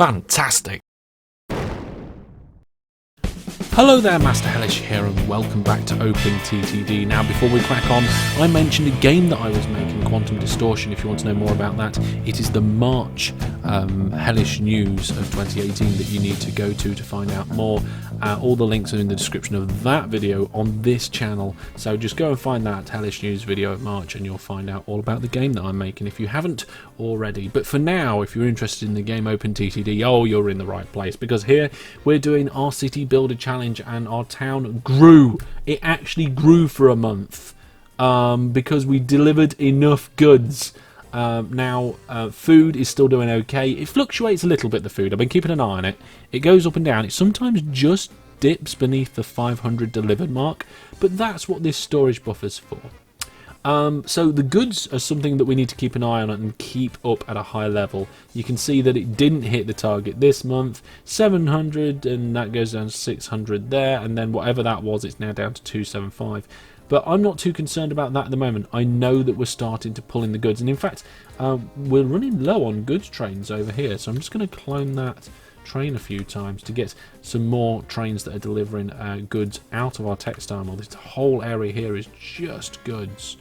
Fantastic! Hello there, Master Hellish here, and welcome back to OpenTTD. Now, before we crack on, I mentioned a game that I was making, Quantum Distortion. If you want to know more about that, it is the March Hellish news of 2018 that you need to go to find out more. All the links are in the description of that video on this channel, so just go and find that Hellish news video of March and you'll find out all about the game that I'm making if you haven't already. But for now, if you're interested in the game OpenTTD, oh, you're in the right place, because here we're doing our City Builder Challenge and our town grew. It actually grew for a month because we delivered enough goods. Now, food is still doing okay. It fluctuates a little bit, the food. I've been keeping an eye on it. It goes up and down. It sometimes just dips beneath the 500 delivered mark, but that's what this storage buffer's for. So the goods are something that we need to keep an eye on and keep up at a high level. You can see that it didn't hit the target this month, 700, and that goes down to 600 there, and then whatever that was, it's now down to 275. But I'm not too concerned about that at the moment. I know that we're starting to pull in the goods, and in fact, we're running low on goods trains over here, so I'm just going to clone that train a few times to get some more trains that are delivering goods out of our textile mill. This whole area here is just goods.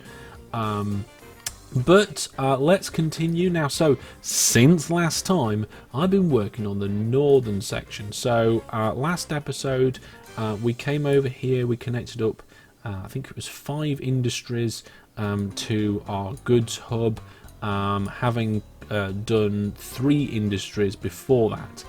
But let's continue now. So since last time, I've been working on the northern section. So last episode, we came over here, we connected up I think it was 5 industries to our goods hub, having done 3 industries before that.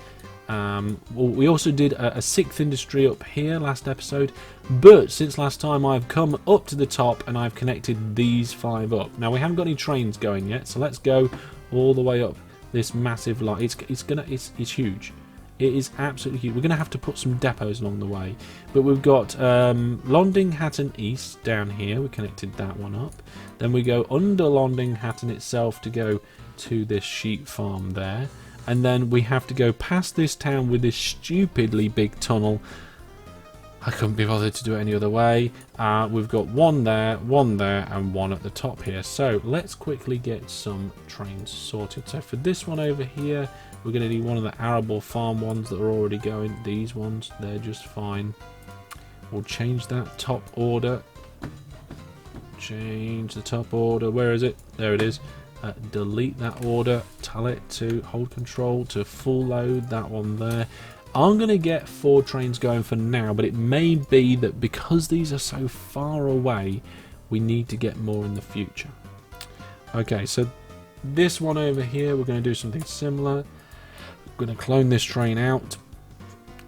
We also did a 6th industry up here last episode, but since last time I've come up to the top and I've connected these 5 up. Now we haven't got any trains going yet, so let's go all the way up this massive line. It's huge. It is absolutely huge. We're going to have to put some depots along the way, but we've got Londing Hatton East down here. We connected that one up. Then we go under Londing Hatton itself to go to this sheep farm there. And then we have to go past this town with this stupidly big tunnel. I couldn't be bothered to do it any other way. We've got one there, and one at the top here. So let's quickly get some trains sorted. So for this one over here, we're going to need one of the arable farm ones that are already going. These ones, they're just fine. We'll change that top order. Change the top order. Where is it? There it is. Delete that order, tell it to hold control to full load that one there. I'm going to get 4 trains going for now, but it may be that because these are so far away, we need to get more in the future. Okay, so this one over here, we're going to do something similar. We're going to clone this train out,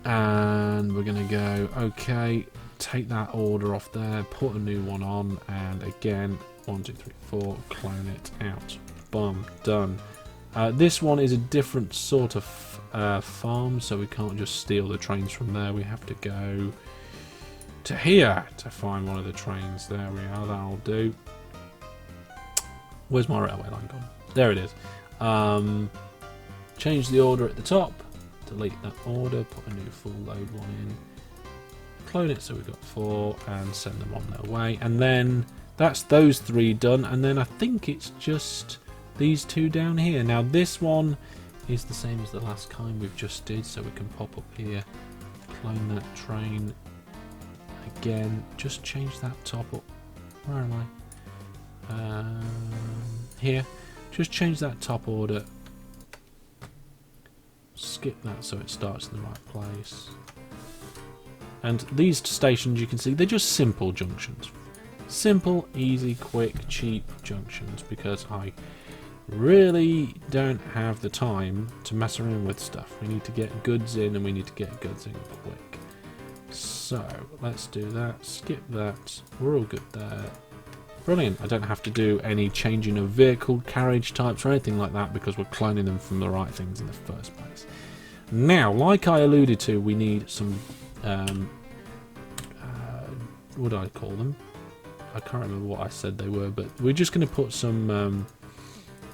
and we're going to go, okay, take that order off there, put a new one on, and again, 1, 2, 3, 4, clone it out. Boom, done. This one is a different sort of farm, so we can't just steal the trains from there. We have to go to here to find one of the trains. There we are, that'll do. Where's my railway line gone? There it is. Change the order at the top, delete that order, put a new full load one in, clone it so we've got 4, and send them on their way. And then that's those 3 done, and then I think it's just these 2 down here. Now this one is the same as the last kind we've just did, so we can pop up here, clone that train again, just change that top up. Where am I? Here. Just change that top order, skip that so it starts in the right place. And these stations, you can see, they're just simple junctions. Simple, easy, quick, cheap junctions, because I really don't have the time to mess around with stuff. We need to get goods in, and we need to get goods in quick. So let's do that, skip that, we're all good there. Brilliant. I don't have to do any changing of vehicle carriage types or anything like that, because we're cloning them from the right things in the first place. Now, like I alluded to, we need some what do I call them? I can't remember what I said they were, but we're just going to put some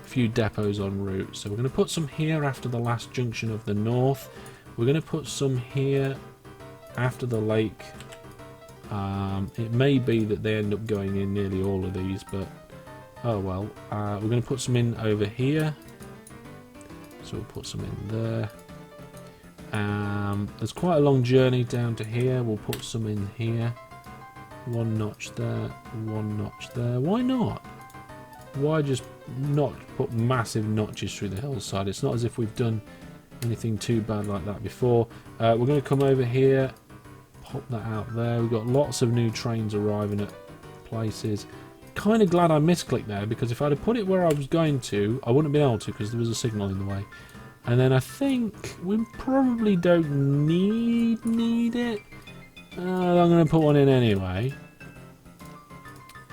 few depots en route. So we're going to put some here after the last junction of the north. We're going to put some here after the lake. It may be that they end up going in nearly all of these, but oh well. We're going to put some in over here. So we'll put some in there. There's quite a long journey down to here. We'll put some in here. One notch there, one notch there. Why not? Why just not put massive notches through the hillside? It's not as if we've done anything too bad like that before. We're going to come over here, pop that out there. We've got lots of new trains arriving at places. Kind of glad I misclicked there, because if I'd have put it where I was going to, I wouldn't have been able to, because there was a signal in the way. And then I think we probably don't need it. I'm going to put one in anyway.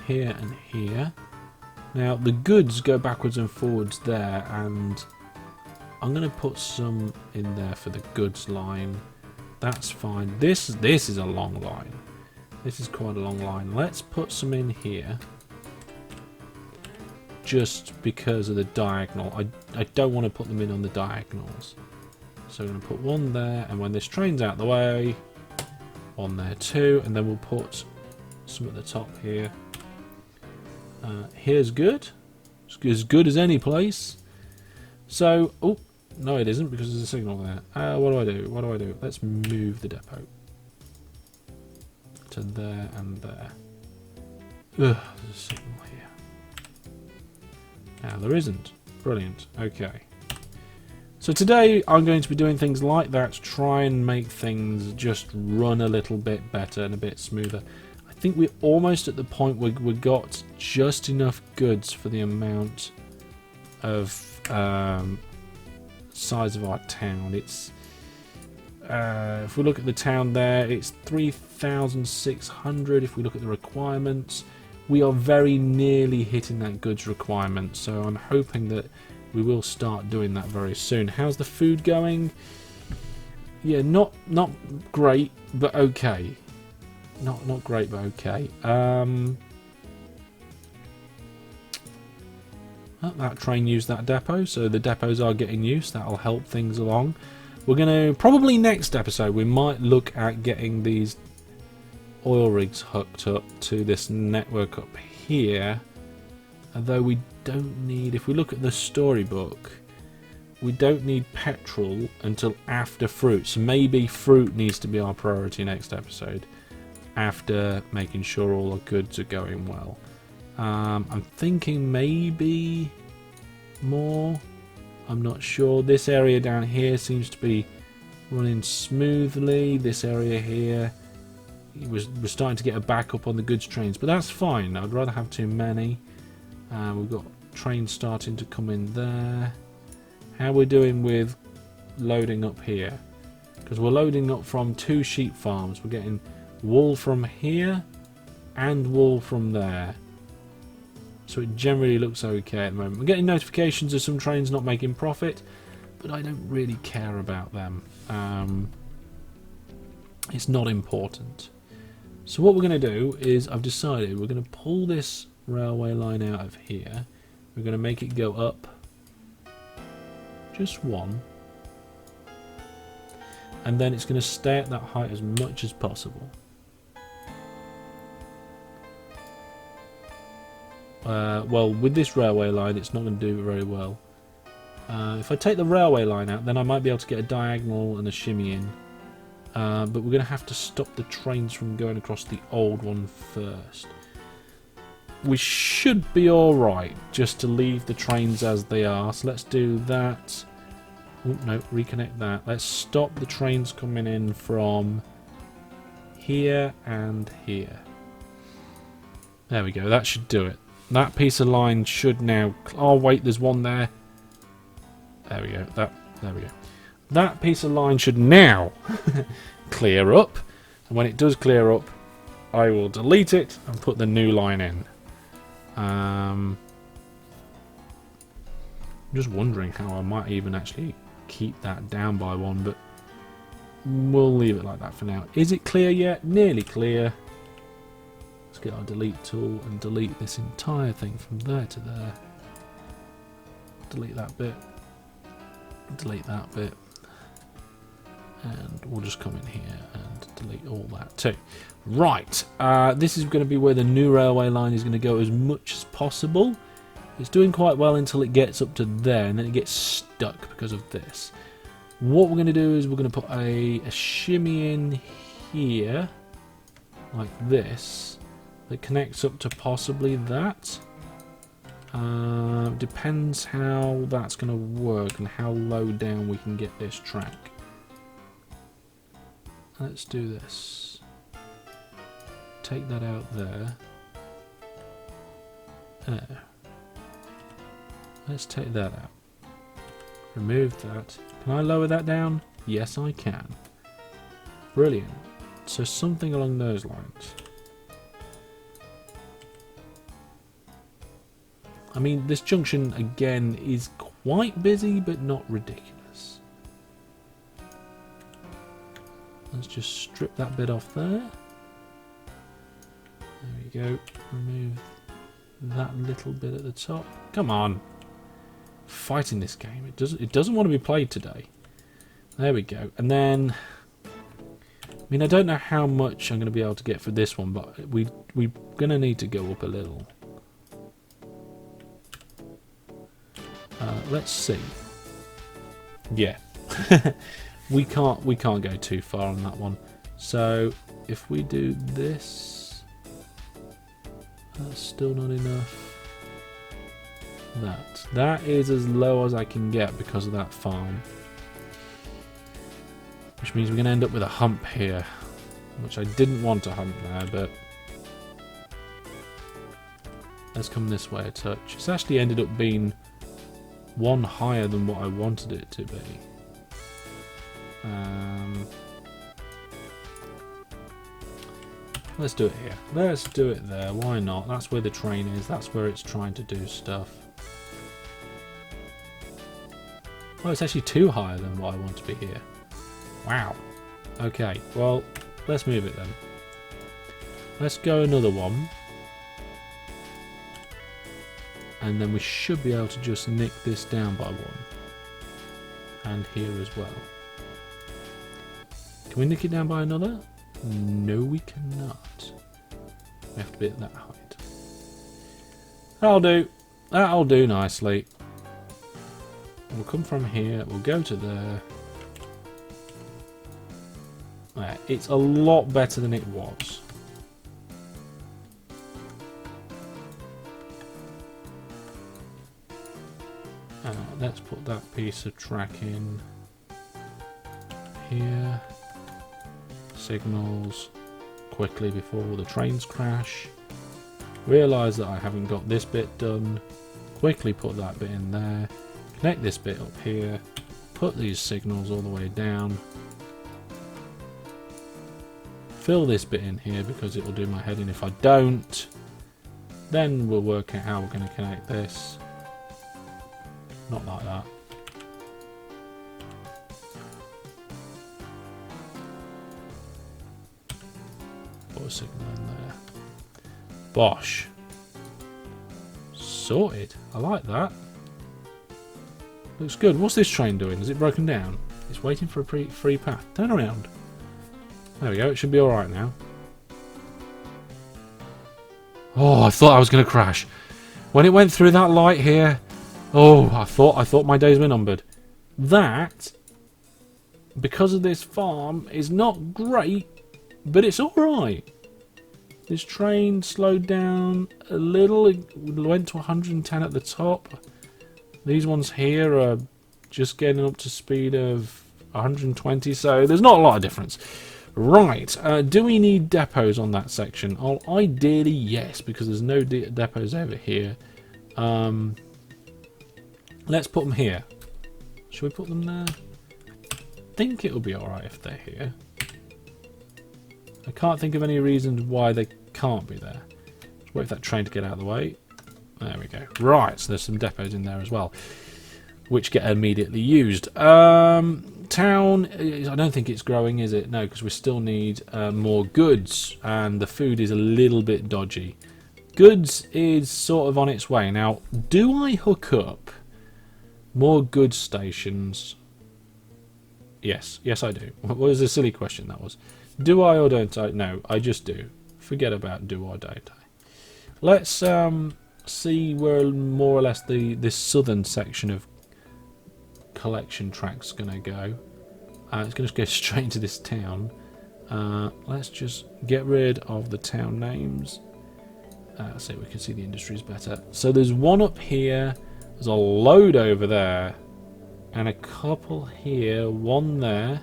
Here and here. Now the goods go backwards and forwards there, and I'm going to put some in there for the goods line. That's fine. This is a long line. This is quite a long line. Let's put some in here. Just because of the diagonal. I don't want to put them in on the diagonals. So I'm going to put one there, and when this train's out the way, one there too, and then we'll put some at the top here. Here's good. It's as good as any place. So, oh, no it isn't, because there's a signal there. What do I do? What do I do? Let's move the depot to there and there. Ugh, there's a signal here. Now there isn't. Brilliant. Okay. So today I'm going to be doing things like that to try and make things just run a little bit better and a bit smoother. I think we're almost at the point where we got just enough goods for the amount of size of our town. It's if we look at the town there, it's 3,600. If we look at the requirements, we are very nearly hitting that goods requirement. So I'm hoping that we will start doing that very soon. How's the food going? Yeah, not great, but okay. Not great, but okay. That train used that depot, so the depots are getting used. That'll help things along. We're going to, probably next episode, we might look at getting these oil rigs hooked up to this network up here. Although we don't need, if we look at the storybook, we don't need petrol until after fruit. So maybe fruit needs to be our priority next episode, after making sure all our goods are going well. I'm thinking maybe more. I'm not sure. This area down here seems to be running smoothly. This area here, we're starting to get a backup on the goods trains, but that's fine. I'd rather have too many. We've got trains starting to come in there. How we're doing with loading up here? Because we're loading up from 2 sheep farms. We're getting wool from here and wool from there. So it generally looks okay at the moment. We're getting notifications of some trains not making profit, but I don't really care about them. It's not important. So what we're going to do is, I've decided we're going to pull this railway line out of here. We're going to make it go up just one, and then it's going to stay at that height as much as possible. Well, with this railway line, it's not going to do very well. If I take the railway line out, then I might be able to get a diagonal and a shimmy in. But we're going to have to stop the trains from going across the old one first. We should be alright just to leave the trains as they are. So let's do that. Oh, no, reconnect that. Let's stop the trains coming in from here and here. There we go. That should do it. That piece of line should now... Oh, wait, there's one there. There we go. There we go. That piece of line should now clear up. And when it does clear up, I will delete it and put the new line in. I'm just wondering how I might even actually keep that down by one, but we'll leave it like that for now. Is it clear yet? Nearly clear. Let's get our delete tool and delete this entire thing from there to there. Delete that bit. Delete that bit. And we'll just come in here and delete all that too. Right, this is going to be where the new railway line is going to go as much as possible. It's doing quite well until it gets up to there, and then it gets stuck because of this. What we're going to do is we're going to put a shimmy in here, like this, that connects up to possibly that. Depends how that's going to work and how low down we can get this track. Let's do this. Take that out there. There. Let's take that out. Remove that. Can I lower that down? Yes, I can. Brilliant. So something along those lines. I mean, this junction, again, is quite busy, but not ridiculous. Let's just strip that bit off there. There we go. Remove that little bit at the top. Come on. Fighting this game. It doesn't want to be played today. There we go. And then, I mean, I don't know how much I'm going to be able to get for this one, but we're going to need to go up a little. Let's see. Yeah, we can't go too far on that one. So if we do this, that's still not enough. That is as low as I can get because of that farm, which means we're going to end up with a hump here, which I didn't want a hump there, but let's come this way a touch. It's actually ended up being one higher than what I wanted it to be. Let's do it here. Let's do it there. Why not? That's where the train is. That's where it's trying to do stuff. Oh, it's actually too higher than what I want to be here. Wow. Okay, well, let's move it then. Let's go another one. And then we should be able to just nick this down by one. And here as well. Can we nick it down by another? No, we cannot. We have to be at that height. That'll do. That'll do nicely. We'll come from here. We'll go to there. Right, it's a lot better than it was. Let's put that piece of track in here. Signals quickly before the trains crash. Realise that I haven't got this bit done. Quickly put that bit in there. Connect this bit up here. Put these signals all the way down. Fill this bit in here because it will do my head in if I don't. Then we'll work out how we're going to connect this. Not like that. Put a signal in there. Bosh. Sorted. I like that. Looks good. What's this train doing? Is it broken down? It's waiting for a free path. Turn around. There we go. It should be alright now. Oh, I thought I was going to crash. When it went through that light here... Oh, I thought my days were numbered. That, because of this farm, is not great, but it's alright. This train slowed down a little. It went to 110 at the top. These ones here are just getting up to speed of 120, so there's not a lot of difference. Right, do we need depots on that section? Oh, ideally, yes, because there's no depots over here. Let's put them here. Should we put them there? I think it'll be alright if they're here. I can't think of any reasons why they can't be there. Just wait for that train to get out of the way. There we go. Right, so there's some depots in there as well, which get immediately used. Town, I don't think it's growing, is it? No, because we still need more goods, and the food is a little bit dodgy. Goods is sort of on its way. Now, do I hook up more goods stations? Yes, yes I do. What was a silly question that was? Do I or don't I? No, I just do. Forget about do or don't I. Let's see where more or less this southern section of collection track's gonna go. It's going to go straight into this town. Let's just get rid of the town names. So we can see the industries better. So there's one up here. There's a load over there. And a couple here. One there.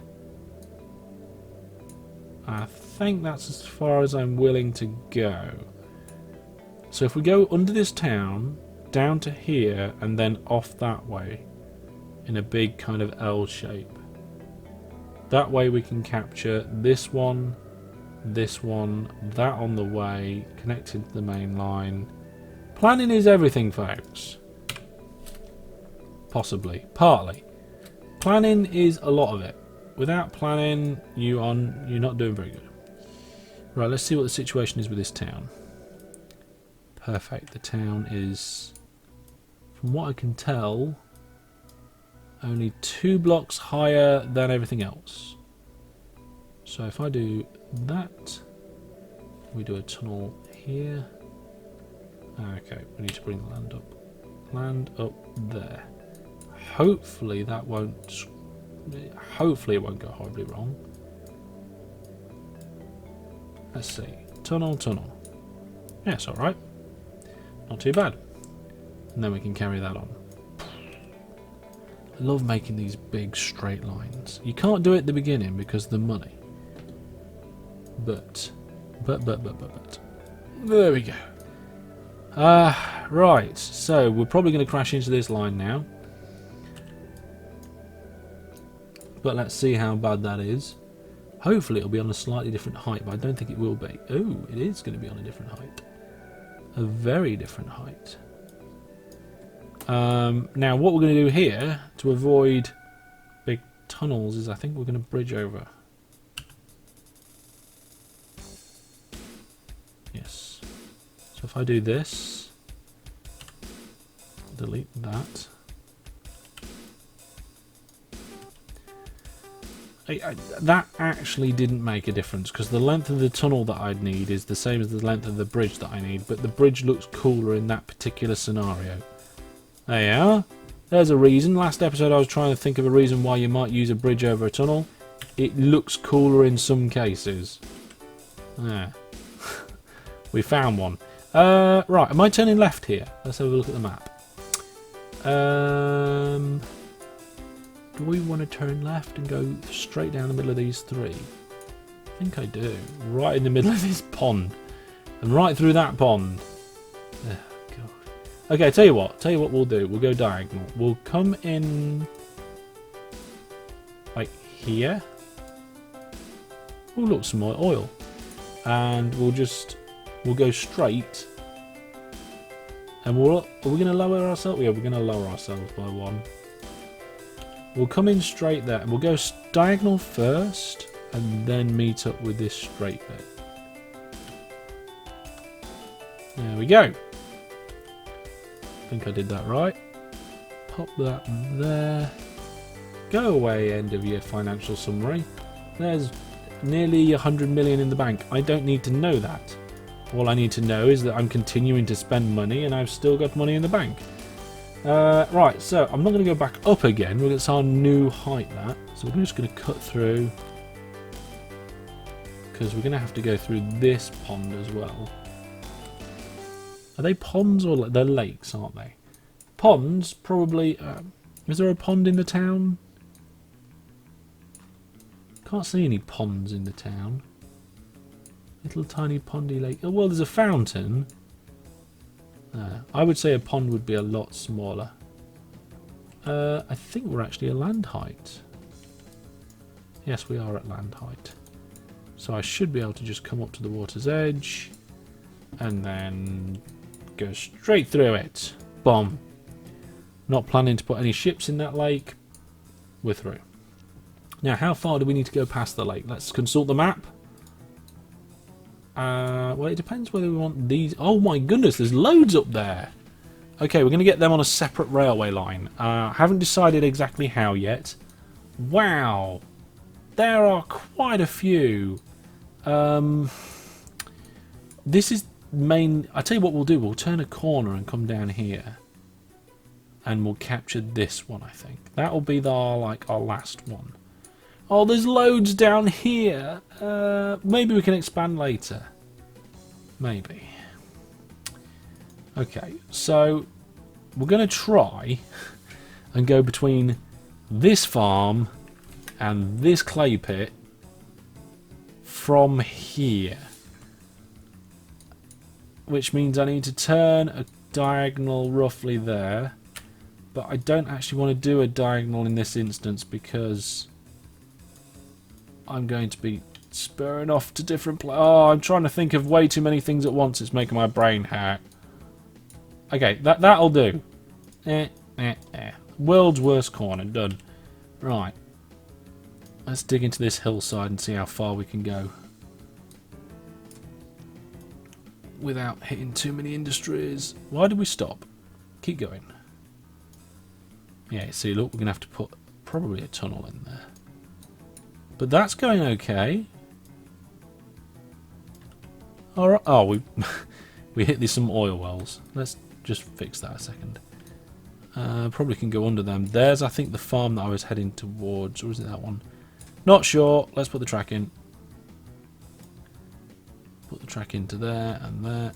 I think that's as far as I'm willing to go. So if we go under this town, down to here, and then off that way, in a big kind of L shape. That way we can capture this one, that on the way, connected to the main line. Planning is everything, folks. Possibly. Partly. Planning is a lot of it. Without planning, you're not doing very good. Right, let's see what the situation is with this town. Perfect. The town is, from what I can tell, only 2 blocks higher than everything else. So if I do that, we do a tunnel here. Okay, we need to bring the land up. Land up there. Hopefully that won't... Hopefully it won't go horribly wrong. Let's see. Tunnel, tunnel. Yeah, it's alright. Not too bad. And then we can carry that on. I love making these big straight lines. You can't do it at the beginning because of the money. But. There we go. Right. So we're probably going to crash into this line now. But let's see how bad that is. Hopefully it'll be on a slightly different height, but I don't think it will be. Oh, it is going to be on a different height. A very different height. Now what we're going to do here to avoid big tunnels is I think we're going to bridge over. Yes. So if I do this, delete that. That actually didn't make a difference because the length of the tunnel that I'd need is the same as the length of the bridge that I need, but the bridge looks cooler in that particular scenario. There you are. There's a reason. Last episode I was trying to think of a reason why you might use a bridge over a tunnel. It looks cooler in some cases. Yeah. We found one. Right, am I turning left here? Let's have a look at the map. Do we want to turn left and go straight down the middle of these 3? I think I do. Right in the middle of this pond. And right through that pond. Oh, God. Okay, tell you what we'll do. We'll go diagonal. We'll come in like here. Oh, look, some more oil. And we'll go straight. And are we going to lower ourselves? Yeah, we're going to lower ourselves by 1. We'll come in straight there, and we'll go diagonal first, and then meet up with this straight bit. There we go. I think I did that right. Pop that there. Go away, end of year financial summary. There's nearly 100 million in the bank. I don't need to know that. All I need to know is that I'm continuing to spend money, and I've still got money in the bank. Right, so I'm not going to go back up again. It's our new height, that. So we're just going to cut through. Because we're going to have to go through this pond as well. Are they ponds or... They're lakes, aren't they? Ponds, probably... is there a pond in the town? Can't see any ponds in the town. Little tiny pondy lake. Oh, well, there's a fountain. I would say a pond would be a lot smaller. I think we're actually at land height. Yes, we are at land height. So I should be able to just come up to the water's edge and then go straight through it. Boom. Not planning to put any ships in that lake. We're through. Now, how far do we need to go past the lake? Let's consult the map. Well, it depends whether we want these. Oh my goodness, there's loads up there. Okay, we're going to get them on a separate railway line. Haven't decided exactly how yet. Wow, there are quite a few. This is main. I tell you what we'll do. We'll turn a corner and come down here, and we'll capture this one. I think that will be our last one. Oh, there's loads down here. Maybe we can expand later. Maybe. Okay, so we're going to try and go between this farm and this clay pit from here. Which means I need to turn a diagonal roughly there. But I don't actually want to do a diagonal in this instance because I'm going to be spurring off to different places. Oh, I'm trying to think of way too many things at once. It's making my brain hurt. Okay, that'll do. World's worst corner, done. Right. Let's dig into this hillside and see how far we can go. Without hitting too many industries. Why did we stop? Keep going. Yeah, see, look, we're going to have to put probably a tunnel in there. But that's going okay. Alright. Oh, we hit some oil wells. Let's just fix that a second. Probably can go under them. There's, I think, the farm that I was heading towards. Or is it that one? Not sure. Let's put the track in. Put the track into there and there.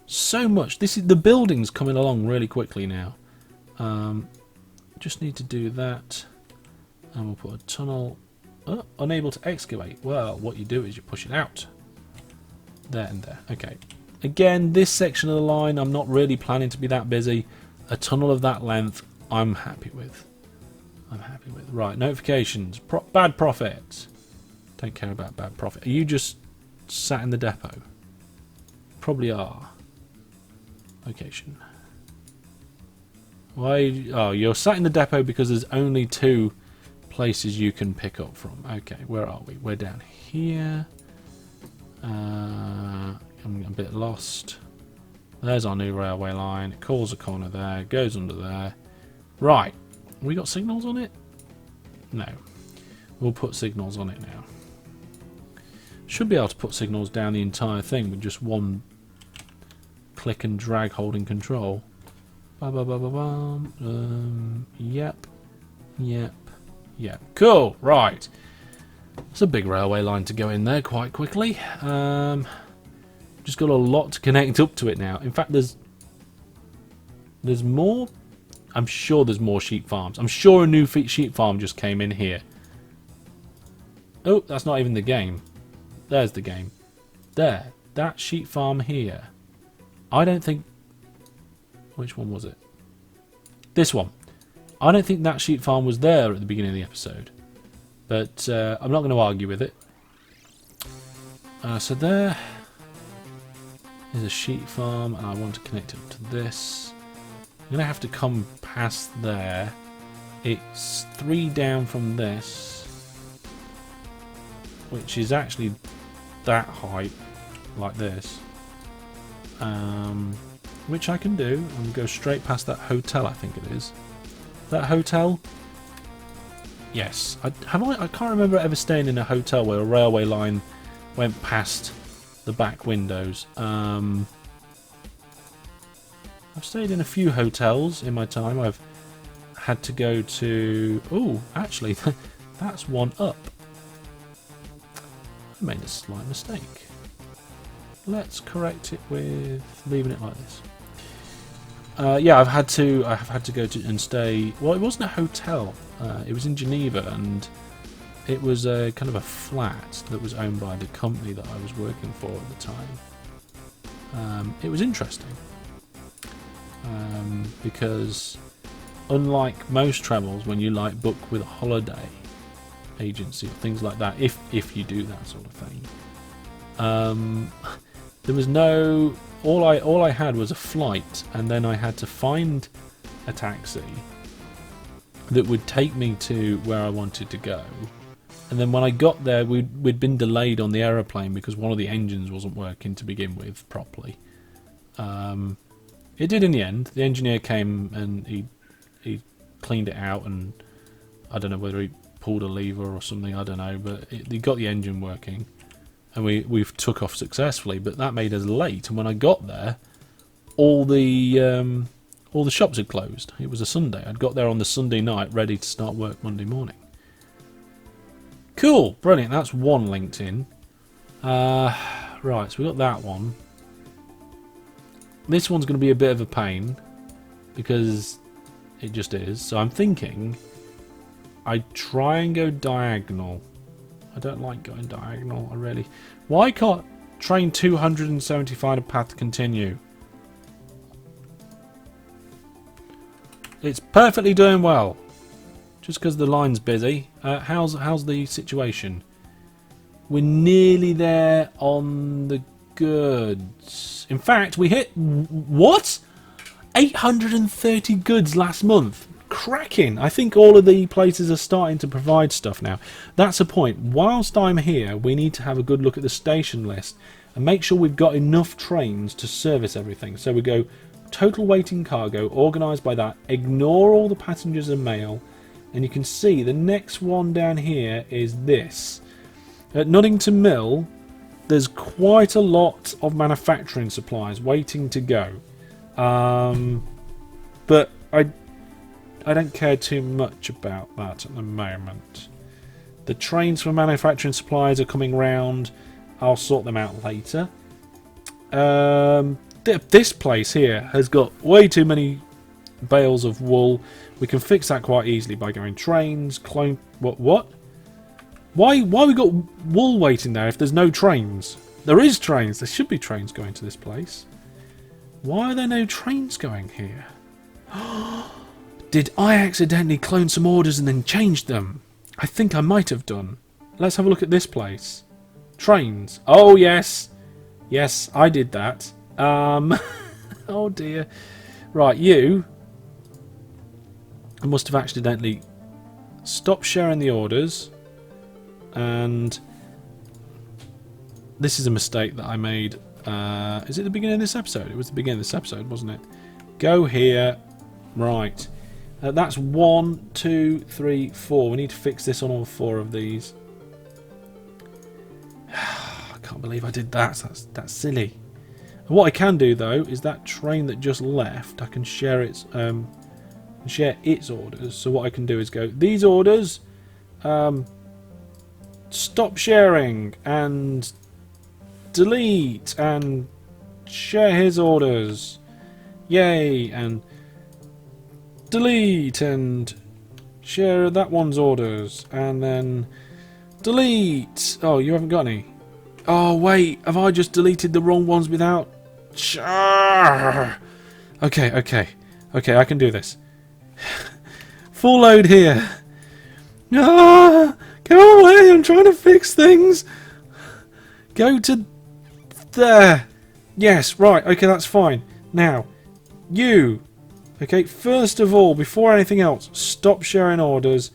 So much. This is the building's coming along really quickly now. Just need to do that. And we'll put a tunnel. Oh, unable to excavate. Well, what you do is you push it out. There and there. Okay. Again, this section of the line, I'm not really planning to be that busy. A tunnel of that length, I'm happy with. I'm happy with. Right, notifications. Bad profit. Don't care about bad profit. Are you just sat in the depot? Probably are. Location. Why? Oh, you're sat in the depot because there's only 2 places you can pick up from. Okay, where are we? We're down here. I'm a bit lost. There's our new railway line. It calls a corner there, goes under there. Right. We got signals on it? No. We'll put signals on it now. Should be able to put signals down the entire thing with just one click and drag holding control. Yep. Cool. Right. It's a big railway line to go in there quite quickly. Just got a lot to connect up to it now. In fact, there's more. I'm sure there's more sheep farms. I'm sure a new sheep farm just came in here. Oh, that's not even the game. There's the game. There. That sheep farm here. I don't think... Which one was it? This one. I don't think that sheep farm was there at the beginning of the episode. But I'm not going to argue with it. So there is a sheep farm, and I want to connect it to this. I'm going to have to come past there. It's 3 down from this, which is actually that height, like this. Which I can do, and go straight past that hotel, I think it is. That hotel? Yes. I can't remember ever staying in a hotel where a railway line went past the back windows. I've stayed in a few hotels in my time. I've had to go to... Oh, actually, that's one up. I made a slight mistake. Let's correct it with leaving it like this. Yeah, I have had to go to and stay. Well, it wasn't a hotel. It was in Geneva, and it was a kind of a flat that was owned by the company that I was working for at the time. It was interesting because, unlike most travels, when you like book with a holiday agency or things like that, if you do that sort of thing, there was no. All I had was a flight, and then I had to find a taxi that would take me to where I wanted to go. And then when I got there, we'd been delayed on the aeroplane because one of the engines wasn't working to begin with properly. It did in the end. The engineer came and he cleaned it out, and I don't know whether he pulled a lever or something. I don't know, but he got the engine working. And we took off successfully, but that made us late. And when I got there, all the shops had closed. It was a Sunday. I'd got there on the Sunday night, ready to start work Monday morning. Cool, brilliant. That's one linked in. Right, so we got that one. This one's going to be a bit of a pain because it just is. So I'm thinking I try and go diagonal. I don't like going diagonal. I really. Why can't train 275 a path continue? It's perfectly doing well. Just because the line's busy. How's the situation? We're nearly there on the goods. In fact, we hit what? 830 goods last month. Cracking. I think all of the places are starting to provide stuff now. That's a point. Whilst I'm here, we need to have a good look at the station list and make sure we've got enough trains to service everything. So we go total waiting cargo, organised by that. Ignore all the passengers and mail. And you can see the next one down here is this. At Nuddington Mill, there's quite a lot of manufacturing supplies waiting to go. But I don't care too much about that at the moment. The trains for manufacturing supplies are coming round. I'll sort them out later. This place here has got way too many bales of wool. We can fix that quite easily by going trains, clone... What? Why we got wool waiting there if there's no trains? There is trains. There should be trains going to this place. Why are there no trains going here? Did I accidentally clone some orders and then change them? I think I might have done. Let's have a look at this place. Trains. Oh, yes. Yes, I did that. Oh, dear. Right, you... I must have accidentally stopped sharing the orders, and this is a mistake that I made. Is it the beginning of this episode? It was the beginning of this episode, wasn't it? Go here. Right. That's 1, 2, 3, 4. We need to fix this on all 4 of these. I can't believe I did that. That's silly. And what I can do though is that train that just left, I can share its orders. So what I can do is go, these orders, stop sharing and delete and share his orders. Yay, and delete and share that one's orders, and then delete. Oh, you haven't got any. Oh wait, have I just deleted the wrong ones without? Okay, I can do this. Full load here. Ah, go away, I'm trying to fix things. Go to there. Yes, right, okay, that's fine. Now, you. Okay, first of all, before anything else, stop sharing orders,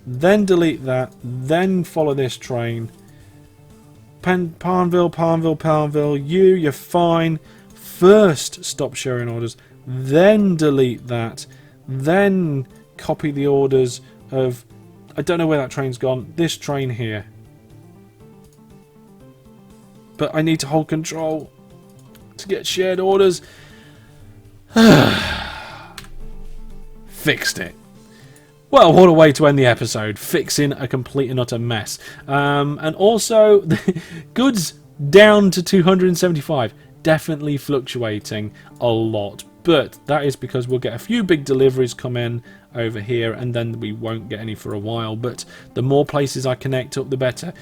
then delete that, then follow this train. Palmville, you're fine. First, stop sharing orders, then delete that, then copy the orders of... I don't know where that train's gone. This train here. But I need to hold control to get shared orders. Fixed it. Well, what a way to end the episode. Fixing a complete and utter mess. And also, goods down to 275. Definitely fluctuating a lot. But that is because we'll get a few big deliveries come in over here, and then we won't get any for a while. But the more places I connect up, the better.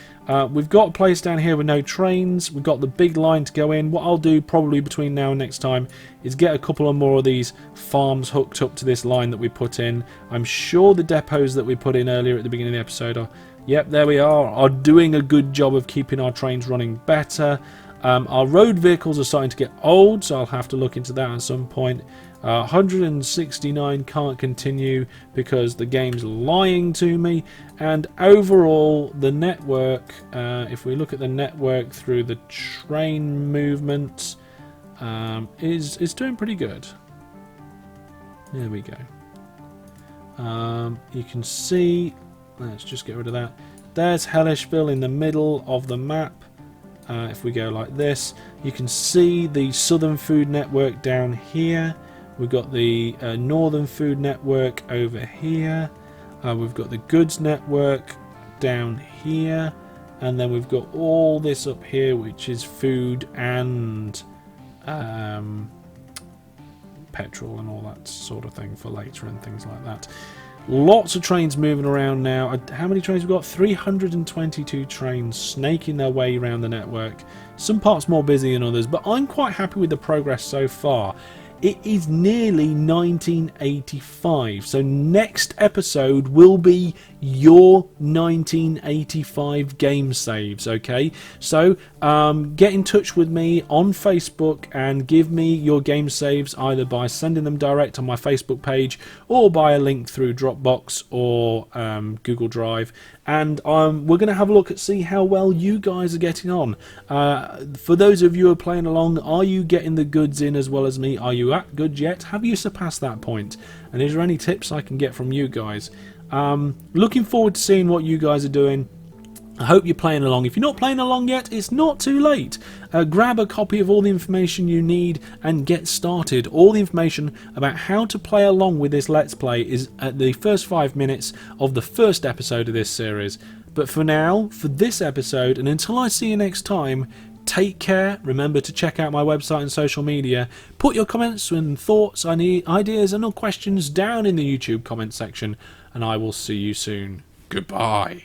We've got a place down here with no trains. We've got the big line to go in. What I'll do probably between now and next time is get a couple of more of these farms hooked up to this line that we put in. I'm sure the depots that we put in earlier at the beginning of the episode are, yep, there we are doing a good job of keeping our trains running better. Our road vehicles are starting to get old, so I'll have to look into that at some point. 169 can't continue because the game's lying to me. And overall, the network, if we look at the network through the train movement, is doing pretty good. There we go. You can see, let's just get rid of that. There's Hellishville in the middle of the map. If we go like this, you can see the Southern Food Network down here. We've got the Northern Food Network over here. We've got the Goods Network down here, and then we've got all this up here, which is food and petrol and all that sort of thing for later and things like that. Lots of trains moving around now. How many trains we've got? 322 trains snaking their way around the network. Some parts more busy than others, but I'm quite happy with the progress so far. It is nearly 1985, so next episode will be your 1985 game saves, okay? So get in touch with me on Facebook and give me your game saves either by sending them direct on my Facebook page or by a link through Dropbox or Google Drive, and we're going to have a look at see how well you guys are getting on. For those of you who are playing along, are you getting the goods in as well as me? Are you at good yet? Have you surpassed that point? And is there any tips I can get from you guys? Looking forward to seeing what you guys are doing. I hope you're playing along. If you're not playing along yet, it's not too late. Grab a copy of all the information you need and get started. All the information about how to play along with this Let's Play is at the first 5 minutes of the first episode of this series. But for now, for this episode, and until I see you next time, take care. Remember to check out my website and social media. Put your comments and thoughts, ideas and questions down in the YouTube comment section, and I will see you soon. Goodbye.